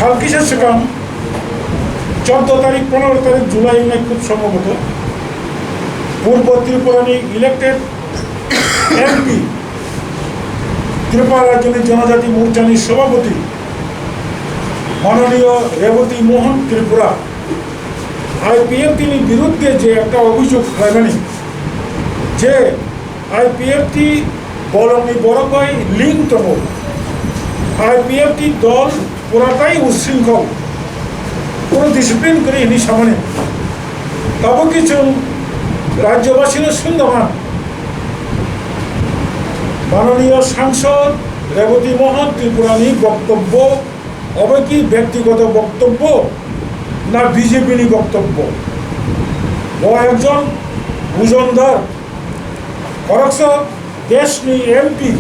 সাল কিসের সেখান 14 তারিখ 15 তারিখ জুলাই খুব সম্ভবত পূর্ব ত্রিপুরানি ইলেক্টেড এমপি ত্রিপুরা রাজনীতি জনজাতি মোর্চানির সভাপতি মাননীয় রেবতী মোহন ত্রিপুরা আইপিএফটির বিরুদ্ধে যে একটা অভিযোগ হয়নি যে আইপিএফটি বরংনি বড়কাই লিঙ্কতম আইপিএফটি দল পুরাটাই উচ্ছৃঙ্খল কোনো ডিসিপ্লিন করে ইনি সামনে তবে কিছু রাজ্যবাসীর শুনদামান মাননীয় সাংসদ রেবতী মোহন ত্রিপুরানি বক্তব্য হবে কি ব্যক্তিগত বক্তব্য না বিজেপির বক্তব্য ও একজন বুজনদার খরচ দেশনি এমপি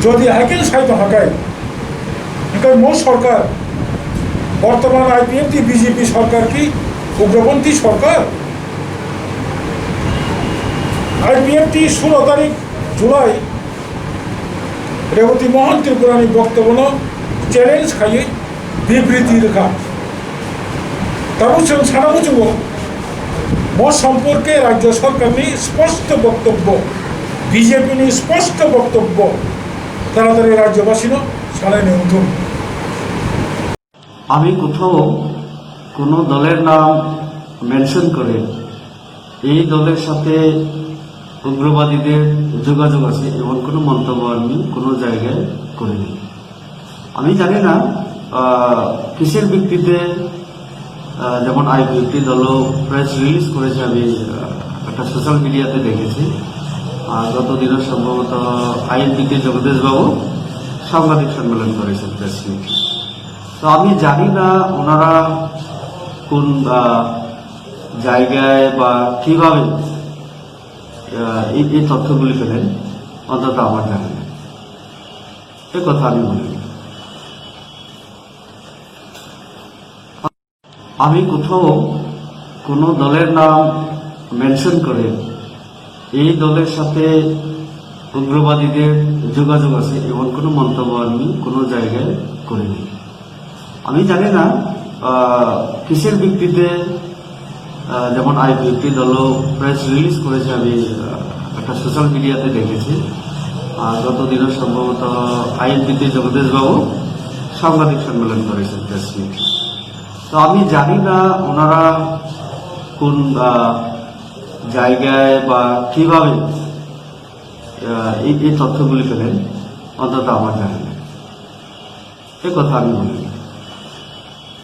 যদি আইকেন সাহিত্য হাঁকায় এটাই মো সরকার বর্তমান আইপিএফটি বিজেপি সরকার কি উগ্রপন্থী সরকার আইপিএফটি 16 তারিখ জুলাই রেবতী মোহন ত্রিপুরানি বক্তব্য চ্যালেঞ্জ খাইয়ে বিবৃতি রেখা তারপর সারাবুঝব মো সম্পর্কে রাজ্য সরকারের স্পষ্ট বক্তব্য বিজেপির স্পষ্ট বক্তব্য তাড়াতাড়ি রাজ্যবাসীর সালাই নিয়ন্ত্রণ আমি কোথাও কোনো দলের নাম মেনশন করে এই দলের সাথে উগ্রবাদীদের যোগাযোগ আছে এমন কোনো মন্তব্য আমি কোনো জায়গায় করিনি। আমি জানি না কিসের ভিত্তিতে যেমন আইপিএফটি দলও প্রেস রিলিজ করেছে আমি একটা সোশ্যাল মিডিয়াতে দেখেছি গত দিনও সম্ভবত আইএনপিতে জগদীশবাবু সাংবাদিক সম্মেলন করেছেন প্রেস মিট। তো আমি জানি না ওনারা কোন জায়গায় বা কিভাবে এই তথ্যগুলি পেলেন অন্তত আমার জানি না এ কথা আমি বলি। আমি কোথাও কোনো দলের নাম মেনশন করে এই দলের সাথে উগ্রবাদীদের যোগাযোগ আছে এমন কোনো মন্তব্য আমি কোনো জায়গায় করিনি। আমি জানি না কিসের ভিত্তিতে যেমন আইপিএফটি দলও প্রেস রিলিজ করেছে আমি একটা সোশ্যাল মিডিয়াতে দেখেছি গত দিনও সম্ভবত আইএনপিতে জগদীশবাবু সাংবাদিক সম্মেলন করেছেন প্রেস মিট। তো আমি জানি না ওনারা কোন জায়গায় বা কিভাবে এই তথ্যগুলি পেলেন অন্তত আমার জানি না এ কথা আমি বলি।